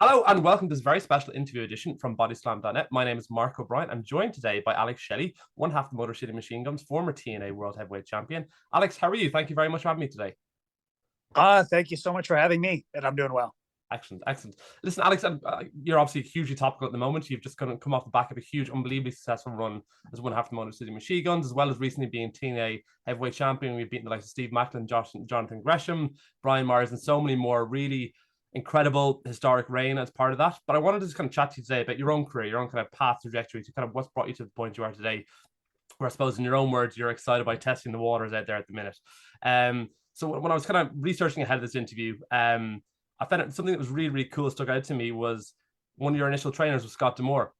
Hello and welcome to this very special interview edition from BodyslamNet. My name is Mark O'Brien. I'm joined today by Alex Shelley, one half of the Motor City Machine Guns, former TNA World Heavyweight Champion. Alex, how are you? Thank you very much for having me today. Thank you so much for having me, and I'm doing well. Excellent, excellent. Listen, Alex, you're obviously hugely topical at the moment. You've just come off the back of a huge, unbelievably successful run as one half of the Motor City Machine Guns, as well as recently being TNA Heavyweight Champion. We've beaten the likes of Steve Macklin, Jonathan Gresham, Brian Myers, and so many more. Really incredible historic reign as part of that. But I wanted to just kind of chat to you today about your own career, your own kind of path trajectory to kind of what's brought you to the point you are today, where I suppose in your own words, you're excited by testing the waters out there at the minute. So when I was kind of researching ahead of this interview, I found it, something that was really, really cool stuck out to me was one of your initial trainers was Scott D'Amore.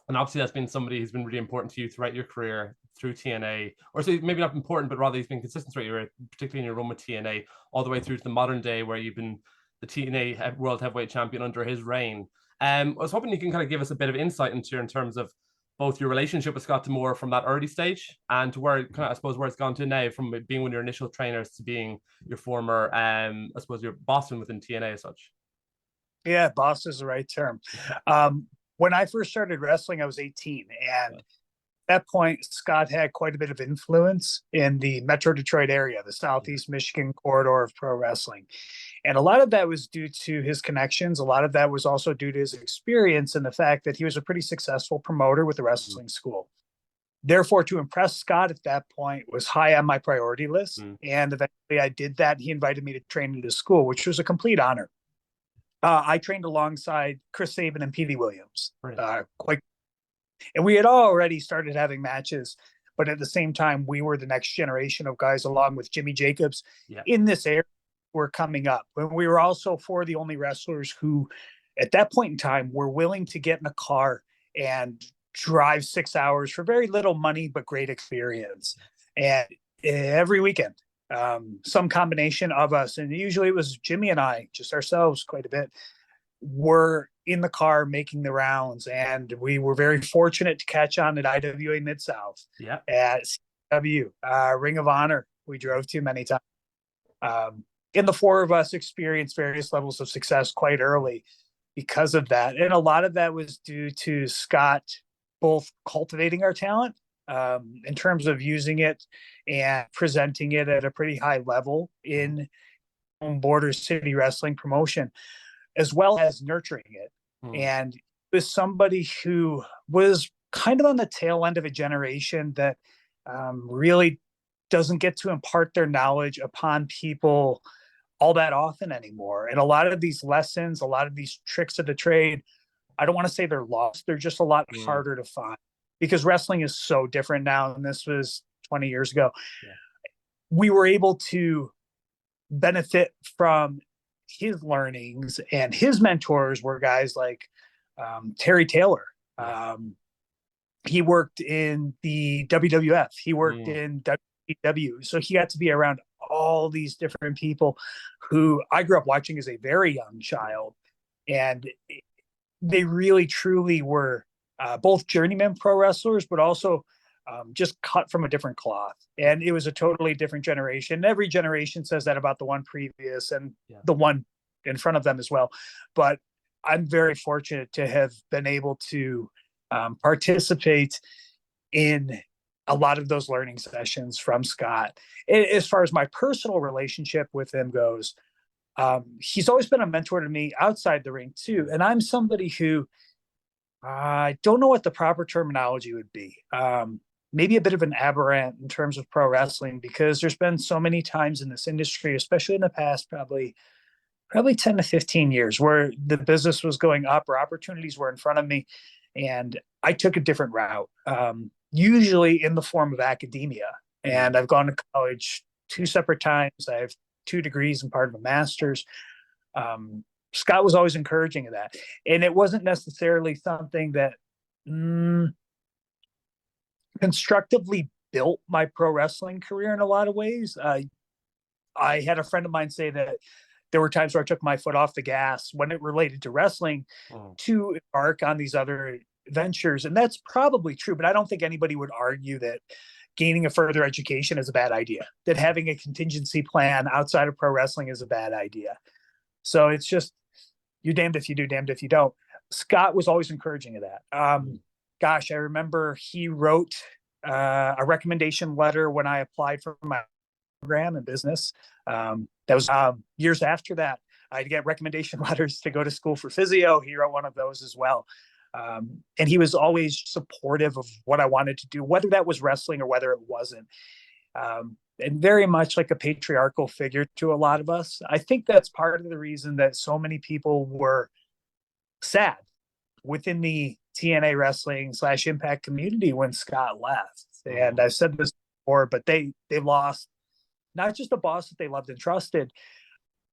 And obviously that's been somebody who's been really important to you throughout your career through TNA, or so maybe not important, but rather he's been consistent throughout your, particularly in your run with TNA, all the way through to the modern day where you've been the TNA World Heavyweight Champion under his reign. I was hoping you can kind of give us a bit of insight into in terms of both your relationship with Scott D'Amore from that early stage and to where kind of, I suppose, where it's gone to now, from being one of your initial trainers to being your former, I suppose, your bossman within TNA as such. Yeah, boss is the right term. When I first started wrestling, I was 18, and at that point, Scott had quite a bit of influence in the Metro Detroit area, the Southeast Michigan corridor of pro wrestling. And a lot of that was due to his connections. A lot of that was also due to his experience and the fact that he was a pretty successful promoter with the wrestling school. Therefore, to impress Scott at that point was high on my priority list. And eventually I did that. He invited me to train at his school, which was a complete honor. I trained alongside Chris Sabin and P.D. Williams. And we had already started having matches, but at the same time, we were the next generation of guys, along with Jimmy Jacobs, in this area were coming up. And we were also four of the only wrestlers who, at that point in time, were willing to get in a car and drive 6 hours for very little money, but great experience. And every weekend, some combination of us, and usually it was Jimmy and I, just ourselves quite a bit, were in the car making the rounds. And we were very fortunate to catch on at IWA Mid-South, at CW, Ring of Honor, we drove to many times. And the four of us experienced various levels of success quite early because of that. And a lot of that was due to Scott both cultivating our talent in terms of using it and presenting it at a pretty high level in border city wrestling promotion, as well as nurturing it. And it was somebody who was kind of on the tail end of a generation that really doesn't get to impart their knowledge upon people all that often anymore. And a lot of these lessons, a lot of these tricks of the trade, I don't want to say they're lost. They're just a lot harder to find because wrestling is so different now. And this was 20 years ago. We were able to benefit from his learnings, and his mentors were guys like Terry Taylor. He worked in the WWF. He worked in WPW. So he got to be around all these different people who I grew up watching as a very young child. And they really, truly were both journeyman pro wrestlers, but also just cut from a different cloth. And it was a totally different generation. Every generation says that about the one previous and the one in front of them as well. But I'm very fortunate to have been able to participate in a lot of those learning sessions from Scott. As far as my personal relationship with him goes, he's always been a mentor to me outside the ring too. And I'm somebody who I don't know what the proper terminology would be. Maybe a bit of an aberrant in terms of pro wrestling, because there's been so many times in this industry, especially in the past, probably 10 to 15 years, where the business was going up or opportunities were in front of me. And I took a different route, usually in the form of academia. And I've gone to college 2 separate times. I have 2 degrees and part of a master's. Scott was always encouraging of that. And it wasn't necessarily something that constructively built my pro wrestling career in a lot of ways. I had a friend of mine say that there were times where I took my foot off the gas when it related to wrestling to embark on these other ventures. And that's probably true, but I don't think anybody would argue that gaining a further education is a bad idea, that having a contingency plan outside of pro wrestling is a bad idea. So it's just, you're damned if you do, damned if you don't. Scott was always encouraging of that. Gosh, I remember he wrote a recommendation letter when I applied for my program in business. That was years after that. I'd get recommendation letters to go to school for physio. He wrote one of those as well. And he was always supportive of what I wanted to do, whether that was wrestling or whether it wasn't. And very much like a patriarchal figure to a lot of us. I think that's part of the reason that so many people were sad within the TNA wrestling / Impact community when Scott left. And I've said this before, but they lost not just a boss that they loved and trusted,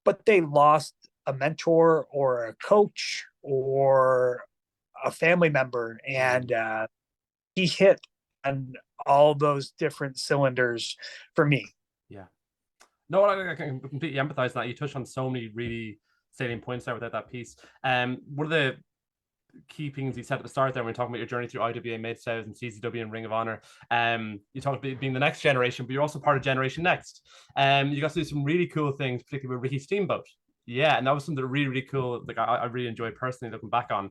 but they lost a mentor or a coach or a family member. And he hit on all those different cylinders for me. Yeah. No, I can completely empathize with that. You touched on so many really salient points there without that piece. One of the key things you said at the start there when you're talking about your journey through IWA, Mid-South, and CZW and Ring of Honor, you talked about being the next generation, but you're also part of Generation Next. You got to do some really cool things, particularly with Ricky Steamboat. Yeah, and that was something really, really cool. Like I really enjoyed personally looking back on.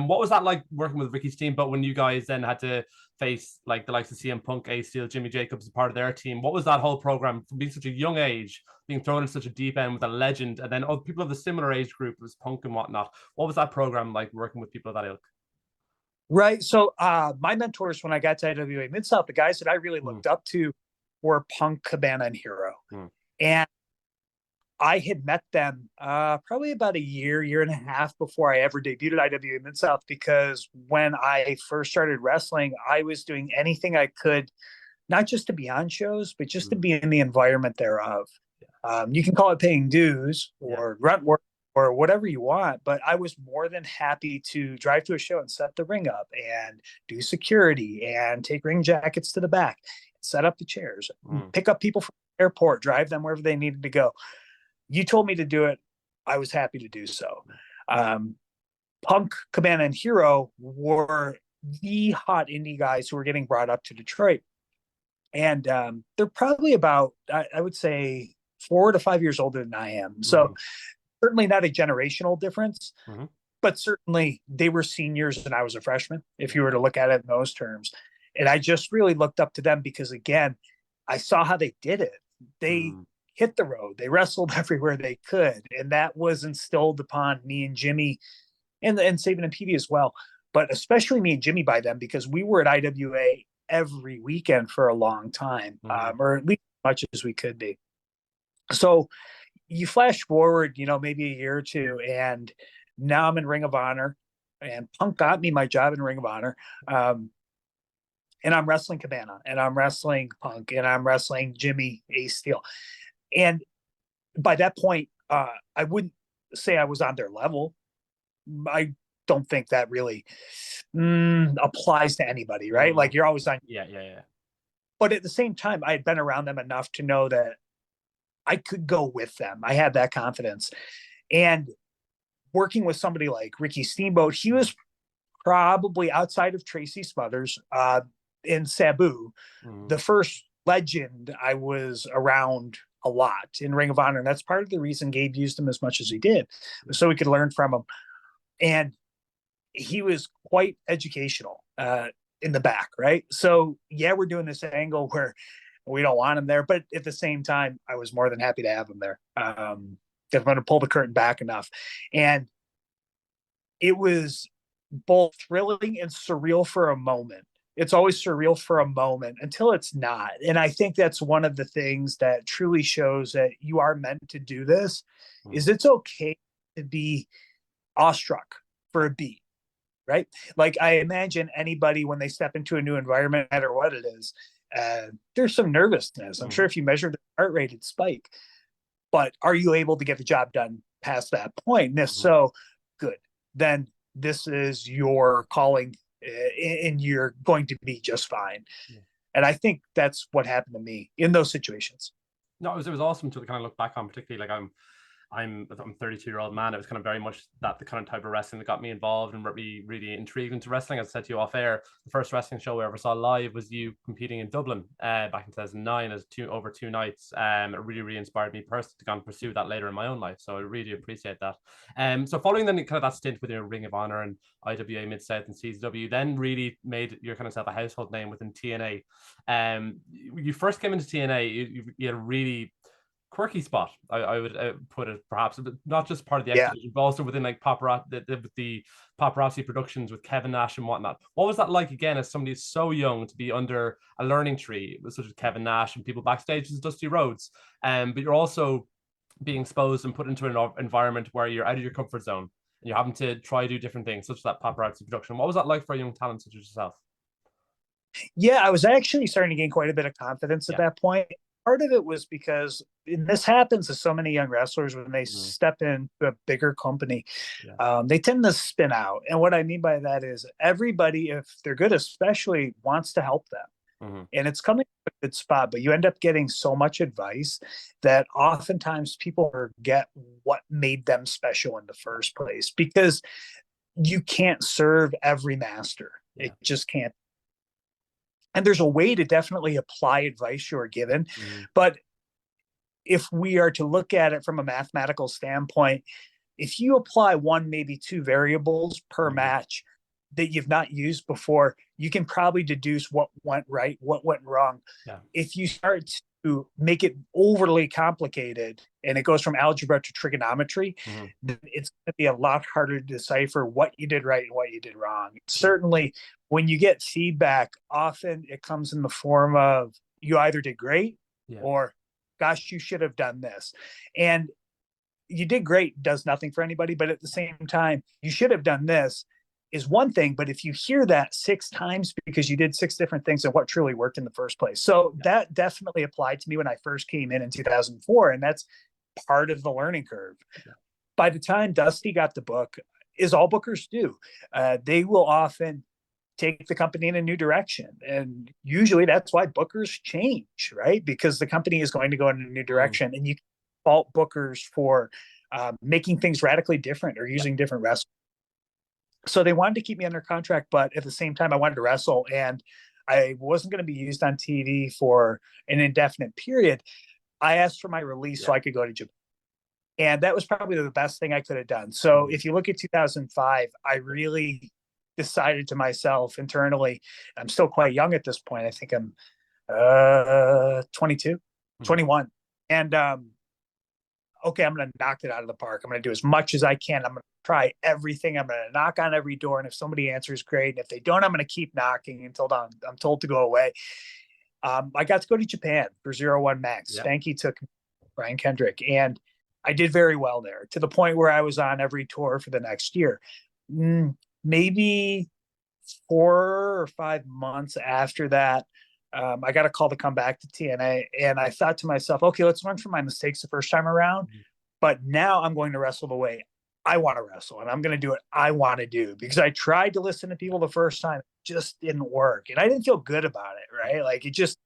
What was that like working with Ricky Steamboat when you guys then had to face like the likes of CM Punk, Ace Steel, Jimmy Jacobs as part of their team? What was that whole program from being such a young age, being thrown in such a deep end with a legend, and then other people of the similar age group was Punk and whatnot? What was that program like working with people of that ilk? Right. So my mentors when I got to IWA Mid-South, the guys that I really looked up to were Punk, Cabana, and Hero. And I had met them probably about a year and a half before I ever debuted at IWA Mid-South, because when I first started wrestling, I was doing anything I could, not just to be on shows, but just to be in the environment thereof. You can call it paying dues or grunt work or whatever you want, but I was more than happy to drive to a show and set the ring up and do security and take ring jackets to the back, set up the chairs, pick up people from the airport, drive them wherever they needed to go. You told me to do it. I was happy to do so. Punk, Cabana, and Hero were the hot indie guys who were getting brought up to Detroit. And they're probably about, I would say, 4 to 5 years older than I am. So certainly not a generational difference, but certainly they were seniors and I was a freshman, if you were to look at it in those terms. And I just really looked up to them because, again, I saw how they did it. They hit the road. They wrestled everywhere they could. And that was instilled upon me and Jimmy and Sabin and Petey as well. But especially me and Jimmy by then, because we were at IWA every weekend for a long time, or at least as much as we could be. So you flash forward, maybe a year or two, and now I'm in Ring of Honor, and Punk got me my job in Ring of Honor. And I'm wrestling Cabana, and I'm wrestling Punk, and I'm wrestling Jimmy Ace Steel. And by that point, I wouldn't say I was on their level. I don't think that really applies to anybody, right? Like you're always on. Yeah. But at the same time, I had been around them enough to know that I could go with them. I had that confidence. And working with somebody like Ricky Steamboat, he was probably, outside of Tracy Smothers in Sabu, the first legend I was around a lot in Ring of Honor. And that's part of the reason Gabe used him as much as he did, so we could learn from him. And he was quite educational in the back, right? So yeah, we're doing this angle where we don't want him there, but at the same time, I was more than happy to have him there. If I'm going to pull the curtain back enough. And it was both thrilling and surreal for a moment. It's always surreal for a moment until it's not. And I think that's one of the things that truly shows that you are meant to do this, is it's okay to be awestruck for a beat, right? Like I imagine anybody when they step into a new environment, no matter what it is, there's some nervousness. I'm sure if you measure the heart rate, it'd spike. But are you able to get the job done past that point? And if so, good. Then this is your calling, and you're going to be just fine. And I think that's what happened to me in those situations. No, it was awesome to kind of look back on, particularly like I'm a 32-year-old man. It was kind of very much the kind of type of wrestling that got me involved and really, really intrigued into wrestling. As I said to you off air, the first wrestling show I ever saw live was you competing in Dublin back in 2009 as over 2 nights. It really, really inspired me personally to go and pursue that later in my own life. So I really appreciate that. So following then kind of that stint with your Ring of Honor and IWA Mid-South and CZW, then really made your kind of self a household name within TNA. You first came into TNA, you had a really quirky spot, I would put it, perhaps, but not just part of the exhibition, but also within like the paparazzi productions with Kevin Nash and whatnot. What was that like again, as somebody so young to be under a learning tree such as Kevin Nash and people backstage as Dusty Rhodes, but you're also being exposed and put into an environment where you're out of your comfort zone and you're having to try to do different things, such as that paparazzi production. What was that like for a young talent such as yourself? Yeah, I was actually starting to gain quite a bit of confidence at that point. Part of it was because, and this happens to so many young wrestlers when they step into a bigger company, they tend to spin out. And what I mean by that is everybody, if they're good, especially, wants to help them. And it's coming to a good spot, but you end up getting so much advice that oftentimes people forget what made them special in the first place, because you can't serve every master. It just can't. And there's a way to definitely apply advice you are given. But if we are to look at it from a mathematical standpoint, if you apply 1, maybe 2 variables per match that you've not used before, you can probably deduce what went right, what went wrong. If you start to make it overly complicated and it goes from algebra to trigonometry, then it's going to be a lot harder to decipher what you did right and what you did wrong. Certainly, when you get feedback, often it comes in the form of you either did great or, gosh, you should have done this. And you did great does nothing for anybody, but at the same time, you should have done this is one thing. But if you hear that 6 times because you did 6 different things of what truly worked in the first place. So that definitely applied to me when I first came in 2004. And that's part of the learning curve. By the time Dusty got the book, as all bookers do, they will often take the company in a new direction. And usually that's why bookers change, right? Because the company is going to go in a new direction. And you can fault bookers for making things radically different or using different wrestlers. So they wanted to keep me under contract, but at the same time, I wanted to wrestle, and I wasn't going to be used on TV for an indefinite period. I asked for my release so I could go to Japan. And that was probably the best thing I could have done. So if you look at 2005, I really decided to myself internally, I'm still quite young at this point. I think I'm 22, 21. And okay, I'm going to knock it out of the park. I'm going to do as much as I can. I'm going to try everything. I'm going to knock on every door. And if somebody answers, great. And if they don't, I'm going to keep knocking until I'm told to go away. I got to go to Japan for 01 Max. Spanky took Brian Kendrick. And I did very well there, to the point where I was on every tour for the next year. Maybe 4 or 5 months after that, I got a call to come back to TNA, and I thought to myself, okay, let's learn from my mistakes the first time around, but now I'm going to wrestle the way I want to wrestle, and I'm going to do what I want to do, because I tried to listen to people the first time. It just didn't work, and I didn't feel good about it, right? Like, it just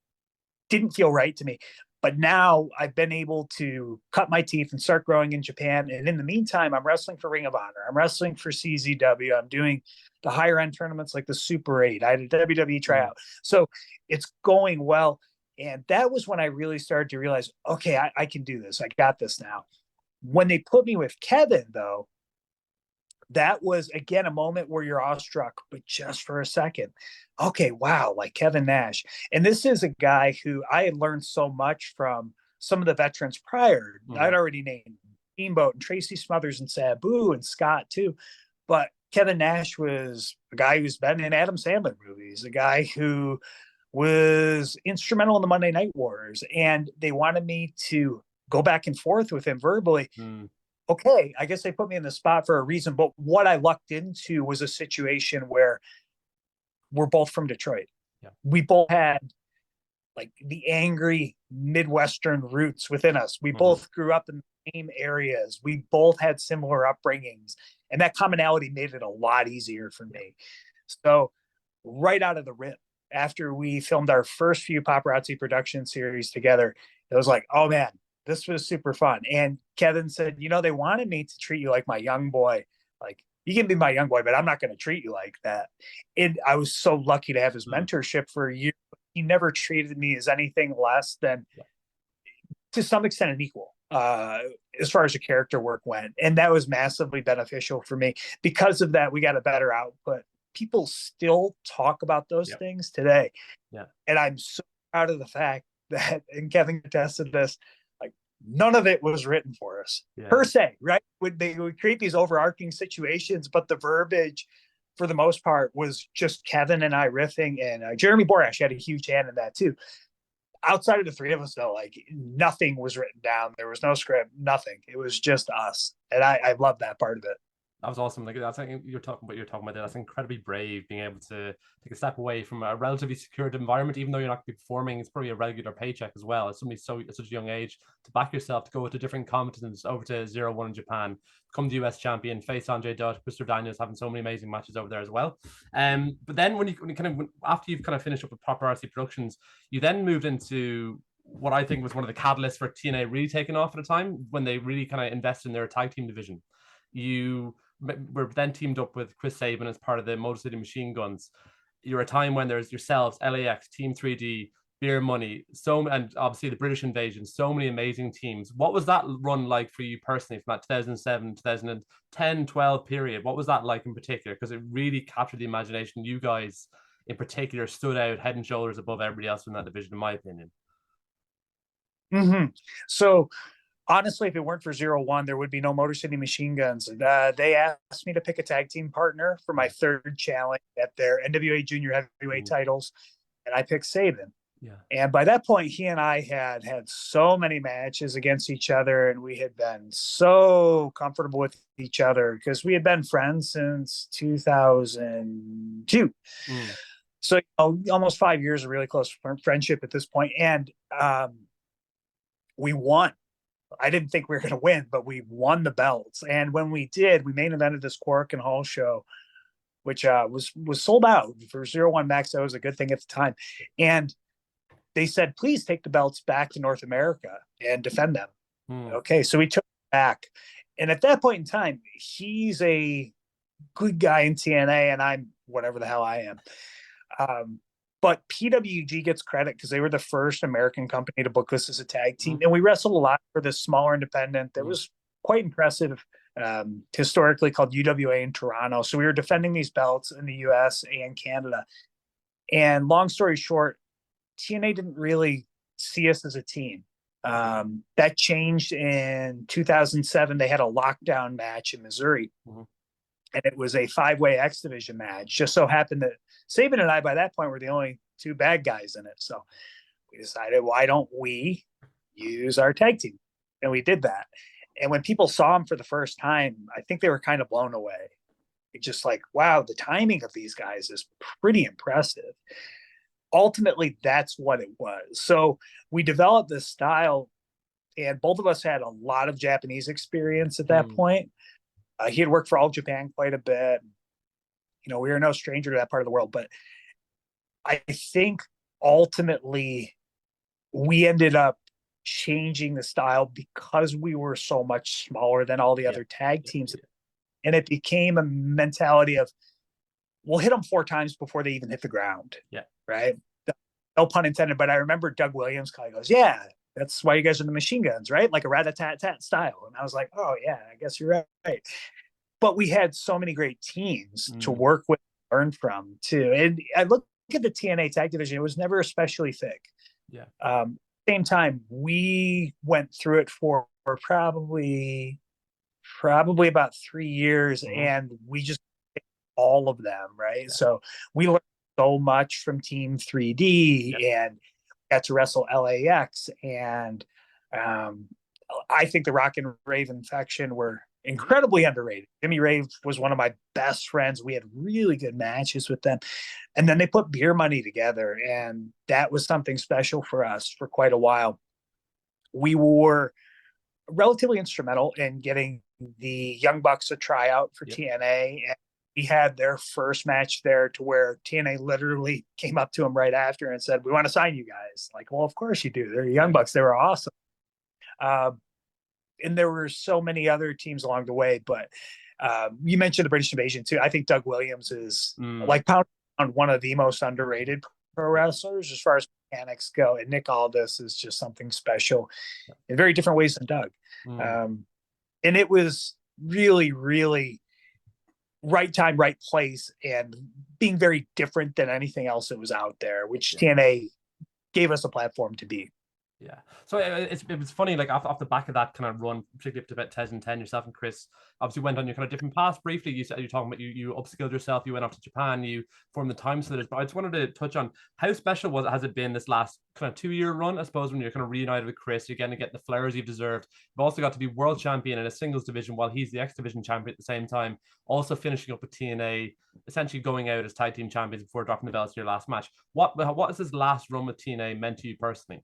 didn't feel right to me. But now I've been able to cut my teeth and start growing in Japan. And in the meantime, I'm wrestling for Ring of Honor. I'm wrestling for CZW. I'm doing the higher end tournaments like the Super 8. I had a WWE tryout. So it's going well. And that was when I really started to realize, okay, I can do this. I got this now. When they put me with Kevin, though, that was, again, a moment where you're awestruck, but just for a second. Okay, wow, like Kevin Nash. And this is a guy who I had learned so much from some of the veterans prior. I'd already named Steamboat and Tracy Smothers and Sabu and Scott too. But Kevin Nash was a guy who's been in Adam Sandler movies, a guy who was instrumental in the Monday Night Wars. And they wanted me to go back and forth with him verbally. Okay, I guess they put me in the spot for a reason. But what I lucked into was a situation where we're both from Detroit. We both had like the angry Midwestern roots within us. We both grew up in the same areas. We both had similar upbringings. And that commonality made it a lot easier for me. So right out of the rip, after we filmed our first few paparazzi production series together, it was like, oh man, This was super fun. And Kevin said, they wanted me to treat you like my young boy. Like, you can be my young boy, but I'm not going to treat you like that. And I was so lucky to have his mentorship for a year. He never treated me as anything less than, to some extent, an equal, as far as the character work went. And that was massively beneficial for me. Because of that, we got a better output. People still talk about those things today. Yeah. And I'm so proud of the fact that, and Kevin attested this, like, none of it was written for us per se, right? They would create these overarching situations, but the verbiage for the most part was just Kevin and I riffing, and Jeremy Borash had a huge hand in that too. Outside of the three of us, though, like, nothing was written down. There was no script, nothing. It was just us. And I love that part of it. That was awesome. Like, that's like you're talking about there. That's incredibly brave, being able to take a step away from a relatively secured environment, even though you're not going to be performing. It's probably a regular paycheck as well. As somebody at such a young age, to back yourself, to go to different continents, over to 0-1 in Japan, become the US champion, face Andre Dutt, Christopher Daniels, having so many amazing matches over there as well. But then when you after you've kind of finished up with Proper RC Productions, you then moved into what I think was one of the catalysts for TNA really taking off at a time, when they really kind of invested in their tag team division. You were then teamed up with Chris Sabin as part of the Motor City Machine Guns. You're a time when there's yourselves, LAX, Team 3D, Beer Money, and obviously the British Invasion, so many amazing teams. What was that run like for you personally from that 2007, 2010, 12 period? What was that like in particular? Because it really captured the imagination. You guys in particular stood out head and shoulders above everybody else in that division, in my opinion. So honestly, if it weren't for 0-1, there would be no Motor City Machine Guns. They asked me to pick a tag team partner for my third challenge at their NWA Junior Heavyweight titles, and I picked Sabin. Yeah. And by that point, he and I had so many matches against each other, and we had been so comfortable with each other because we had been friends since 2002. So almost 5 years of really close friendship at this point. And we won. I didn't think we were going to win, but we won the belts. And when we did, we main evented this Quark and Hall show, which was sold out for 0-1 Max. That was a good thing at the time. And they said, please take the belts back to North America and defend them. Okay, so we took it back. And at that point in time, he's a good guy in TNA, and I'm whatever the hell I am. But PWG gets credit because they were the first American company to book us as a tag team. And we wrestled a lot for this smaller independent that was quite impressive, historically called UWA in Toronto. So we were defending these belts in the US and Canada. And long story short, TNA didn't really see us as a team. That changed in 2007. They had a lockdown match in Missouri. And it was a 5-way X Division match. Just so happened that Sabin and I, by that point, were the only two bad guys in it. So we decided, why don't we use our tag team? And we did that. And when people saw him for the first time, I think they were kind of blown away. It's just like, wow, the timing of these guys is pretty impressive. Ultimately, that's what it was. So we developed this style, and both of us had a lot of Japanese experience at that point. He had worked for All Japan quite a bit. We were no stranger to that part of the world. But I think ultimately we ended up changing the style because we were so much smaller than all the other tag teams. And it became a mentality of, we'll hit them 4 times before they even hit the ground. Right? No pun intended. But I remember Doug Williams kind of goes, yeah, that's why you guys are the Machine Guns, right? Like a rat-a-tat-tat style. And I was like, oh, yeah, I guess you're right. But we had so many great teams to work with, learn from, too. And I look at the TNA tag division, it was never especially thick. Same time, we went through it for probably about 3 years, and we just all of them, right? So we learned so much from Team 3D and got to wrestle LAX, and I think the Rock and Raven faction were incredibly underrated. Jimmy Rave was one of my best friends. We had really good matches with them, and then they put Beer Money together, and that was something special for us for quite a while. We were relatively instrumental in getting the Young Bucks a tryout for TNA, and we had their first match there, to where TNA literally came up to them right after and said, we want to sign you guys. Like, well, of course you do. They're Young Bucks. They were awesome. And there were so many other teams along the way, but you mentioned the British Invasion too. I think Doug Williams is like pound one of the most underrated pro wrestlers as far as mechanics go, and Nick Aldis is just something special in very different ways than Doug. And it was really, really right time, right place, and being very different than anything else that was out there, which TNA gave us a platform to be. Yeah. So it was funny, like off the back of that kind of run, particularly up to about 2010, yourself and Chris obviously went on your kind of different paths briefly. You said you're talking about you upskilled yourself, you went off to Japan, you formed the Time Splitters. But I just wanted to touch on how special has it been this last kind of 2-year run, I suppose, when you're kind of reunited with Chris, you're going to get the flowers you've deserved. You've also got to be world champion in a singles division while he's the X division champion at the same time, also finishing up with TNA, essentially going out as tag team champions before dropping the belts in your last match. What has this last run with TNA meant to you personally?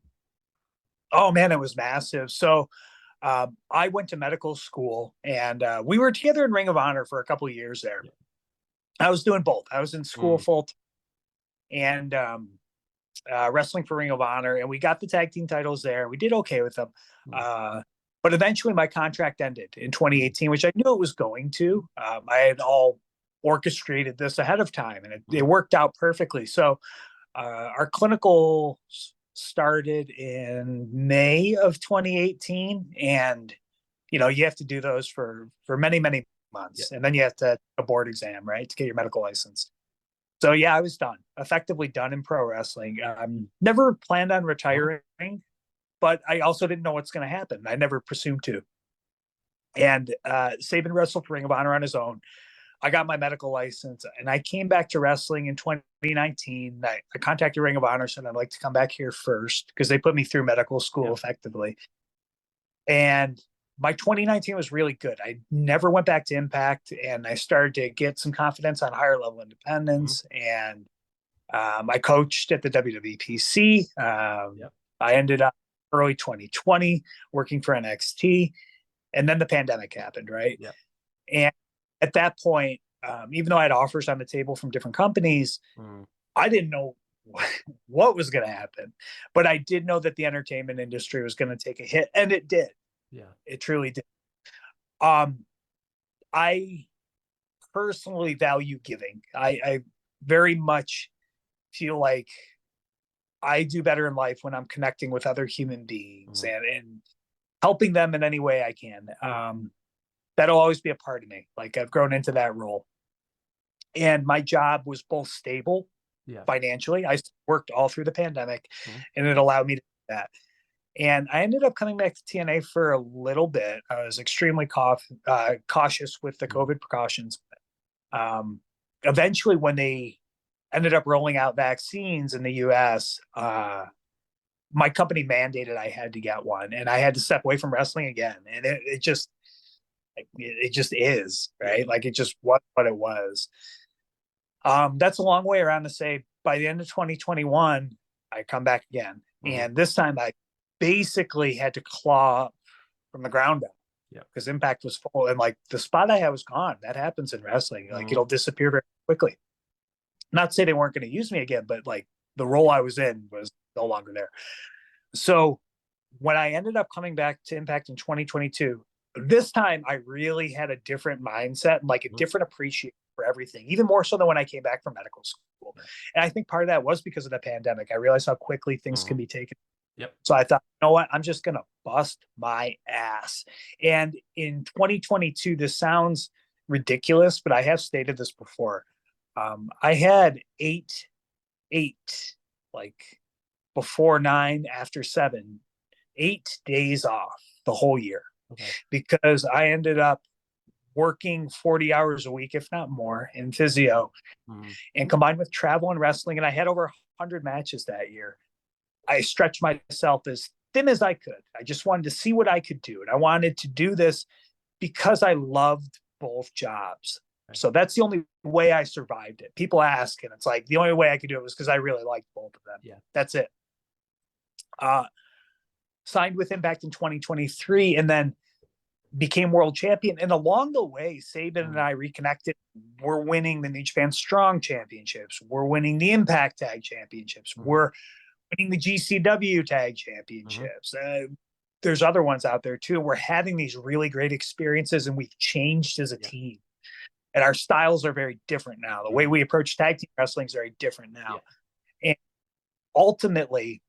Oh man, it was massive. So I went to medical school, and we were together in Ring of Honor for a couple of years there. I was doing both. I was in school full time and wrestling for Ring of Honor, and we got the tag team titles there. We did okay with them. But eventually my contract ended in 2018, which I knew it was going to. I had all orchestrated this ahead of time, and it worked out perfectly. So our clinical started in May of 2018, and you have to do those for many months, and then you have to a board exam, right, to get your medical license. So yeah, I was effectively done in pro wrestling. Never planned on retiring, but I also didn't know what's going to happen. I never presumed to. And Saban wrestled for Ring of Honor on his own. I got my medical license, and I came back to wrestling in 2019. I contacted Ring of Honor, said I'd like to come back here first because they put me through medical school effectively. And my 2019 was really good. I never went back to Impact, and I started to get some confidence on higher level independence. And I coached at the WWPC. I ended up early 2020 working for NXT, and then the pandemic happened, right? And at that point, even though I had offers on the table from different companies, I didn't know what was going to happen. But I did know that the entertainment industry was going to take a hit, and it did. It truly did. I personally value giving. I very much feel like I do better in life when I'm connecting with other human beings and helping them in any way I can. That'll always be a part of me. Like, I've grown into that role. And my job was both stable financially. I worked all through the pandemic, and it allowed me to do that. And I ended up coming back to TNA for a little bit. I was extremely cautious with the COVID precautions. Eventually, when they ended up rolling out vaccines in the US, my company mandated I had to get one, and I had to step away from wrestling again. And it just is, right? Like, it just was what it was. That's a long way around to say by the end of 2021, I come back again. And this time I basically had to claw up from the ground up because Impact was full, and like the spot I had was gone. That happens in wrestling. Like, it'll disappear very quickly. Not to say they weren't going to use me again, but like the role I was in was no longer there. So when I ended up coming back to Impact in 2022, this time I really had a different mindset and like a different appreciation for everything, even more so than when I came back from medical school. And I think part of that was because of the pandemic. I realized how quickly things can be taken. So I thought, you know what, I'm just going to bust my ass. And in 2022, this sounds ridiculous, but I have stated this before. I had eight, like before 9, after 7, 8 days off the whole year. Because I ended up working 40 hours a week, if not more, in physio, and combined with travel and wrestling. And I had over 100 matches that year. I stretched myself as thin as I could. I just wanted to see what I could do. And I wanted to do this because I loved both jobs. So that's the only way I survived it. People ask, and it's like, the only way I could do it was because I really liked both of them. That's it. Signed with Impact in 2023, and then became world champion. And along the way, Saban and I reconnected. We're winning the New Japan Strong Championships. We're winning the Impact Tag Championships. We're winning the GCW Tag Championships. there's other ones out there too. We're having these really great experiences, and we've changed as a team. And our styles are very different now. The way we approach tag team wrestling is very different now. And ultimately,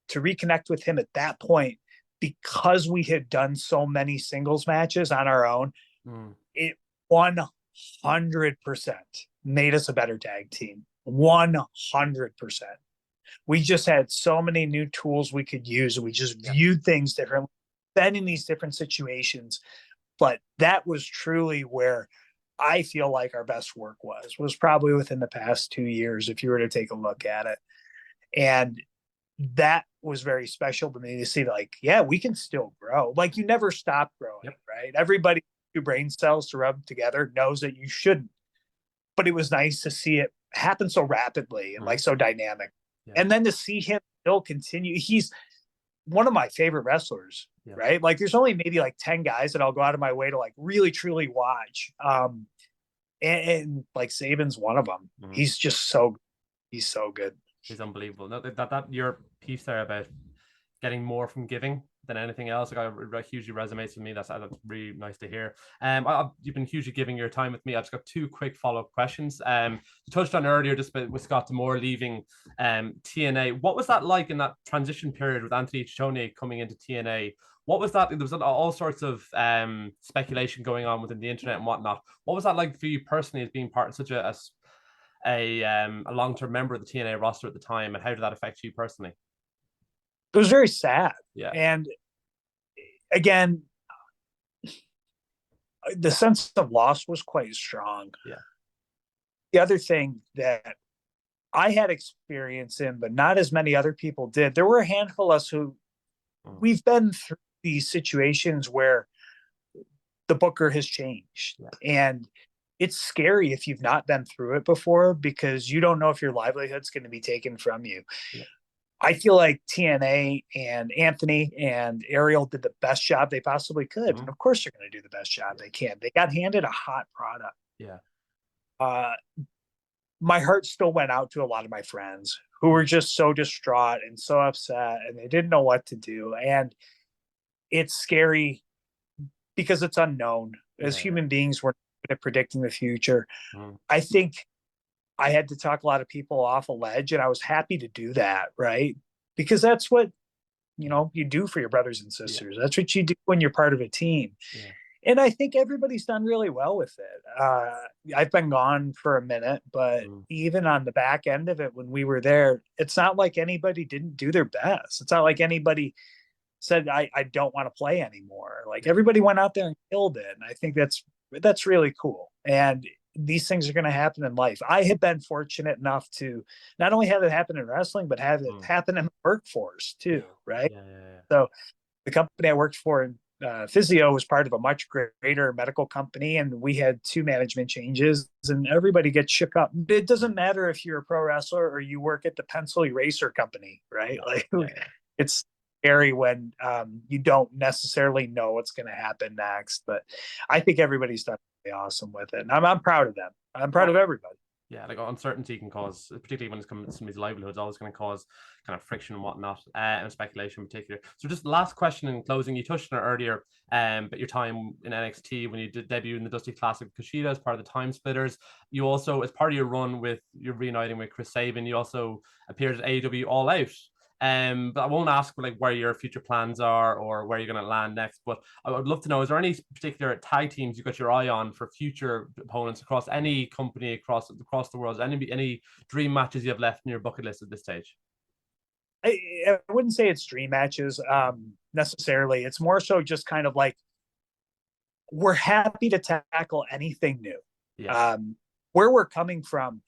to reconnect with him at that point, because we had done so many singles matches on our own, it 100% made us a better tag team. 100%. We just had so many new tools we could use. We just viewed things differently, been in these different situations. But that was truly where I feel like our best work was probably within the past 2 years, if you were to take a look at it. And that was very special to me to see, like, yeah, we can still grow. Like, you never stop growing, right? Everybody who brain cells to rub together knows that you shouldn't. But it was nice to see it happen so rapidly and like so dynamic. And then to see him still continue, he's one of my favorite wrestlers, right? Like, there's only maybe like 10 guys that I'll go out of my way to like really truly watch. And like Saban's one of them. He's just so good. He's unbelievable. No, that your piece there about getting more from giving than anything else, like, hugely resonates with me. That's really nice to hear. You've been hugely giving your time with me. I've just got 2 quick follow-up questions. You touched on earlier just with Scott D'Amore leaving TNA. What was that like in that transition period with Anthony Ciccone coming into TNA? What was that? There was all sorts of speculation going on within the internet and whatnot. What was that like for you personally, as being part of such a long-term member of the TNA roster at the time, and how did that affect you personally? It was very sad. Yeah. And again, the sense of loss was quite strong. Yeah. The other thing that I had experience in, but not as many other people did, there were a handful of us who we've been through these situations where the booker has changed. And it's scary if you've not been through it before, because you don't know if your livelihood's going to be taken from you. I feel like TNA and Anthony and Ariel did the best job they possibly could. And of course they're going to do the best job they can. They got handed a hot product. My heart still went out to a lot of my friends who were just so distraught and so upset, and they didn't know what to do. And it's scary because it's unknown. As human beings, we're not good at predicting the future. I think I had to talk a lot of people off a ledge, and I was happy to do that, right? Because that's what, you do for your brothers and sisters. That's what you do when you're part of a team. And I think everybody's done really well with it. I've been gone for a minute, but even on the back end of it, when we were there, it's not like anybody didn't do their best. It's not like anybody said, I don't want to play anymore. Like, everybody went out there and killed it. And I think that's really cool. And these things are going to happen in life. I have been fortunate enough to not only have it happen in wrestling, but have it happen in the workforce too, right? So the company I worked for in Physio was part of a much greater medical company, and we had 2 management changes, and everybody gets shook up. It doesn't matter if you're a pro wrestler or you work at the pencil eraser company, right? It's scary when you don't necessarily know what's going to happen next. But I think everybody's done really awesome with it, and I'm proud of them. I'm proud of everybody. Yeah, like, uncertainty can cause, particularly when it's coming to somebody's livelihood, always going to cause kind of friction and whatnot, and speculation in particular. So just last question in closing, you touched on it earlier, but your time in NXT when you did debut in the Dusty Classic with Kushida as part of the Time Splitters. You also, as part of your run with your reuniting with Chris Sabin, you also appeared at AEW All Out. But I won't ask like where your future plans are or where you're going to land next. But I would love to know, is there any particular tag teams you got your eye on for future opponents across any company across the world? Any dream matches you have left in your bucket list at this stage? I wouldn't say it's dream matches necessarily. It's more so just kind of like, we're happy to tackle anything new. Where we're coming from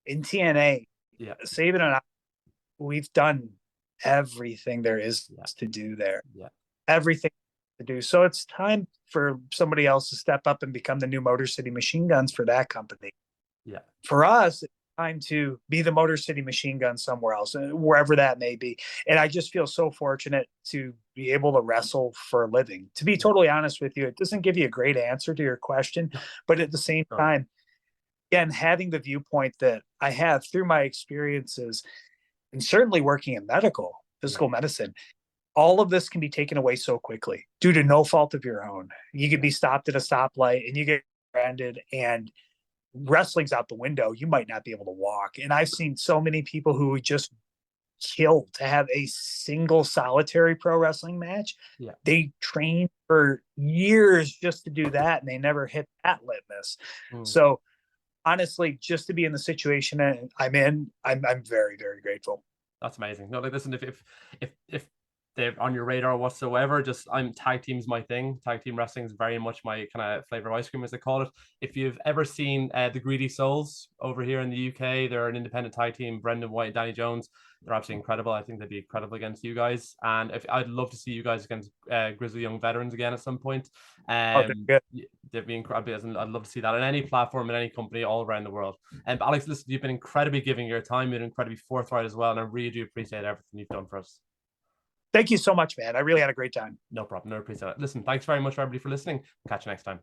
in TNA, Sabin and I, we've done everything there is to do there. Everything to do. So it's time for somebody else to step up and become the new Motor City Machine Guns for that company. For us, it's time to be the Motor City Machine Guns somewhere else, wherever that may be. And I just feel so fortunate to be able to wrestle for a living. To be totally honest with you, it doesn't give you a great answer to your question, but at the same time, again, having the viewpoint that I have through my experiences, and certainly working in physical medicine, all of this can be taken away so quickly due to no fault of your own. You could be stopped at a stoplight and you get branded, and wrestling's out the window. You might not be able to walk. And I've seen so many people who just killed to have a single solitary pro wrestling match. Yeah. They trained for years just to do that, and they never hit that litmus. So honestly, just to be in the situation I'm in, I'm very, very grateful. That's amazing. No, like, listen, if they're on your radar whatsoever, just tag team's my thing. Tag team wrestling is very much my kind of flavor of ice cream, as they call it. If you've ever seen the Greedy Souls over here in the UK, they're an independent tag team, Brendan White and Danny Jones. They're absolutely incredible. I think they'd be incredible against you guys. And I'd love to see you guys against Grizzly Young Veterans again at some point. They'd be incredible. I'd love to see that on any platform, in any company, all around the world. And Alex, listen, you've been incredibly giving your time. You've been incredibly forthright as well. And I really do appreciate everything you've done for us. Thank you so much, man. I really had a great time. No problem. No, appreciate it. Listen, thanks very much for everybody for listening. Catch you next time.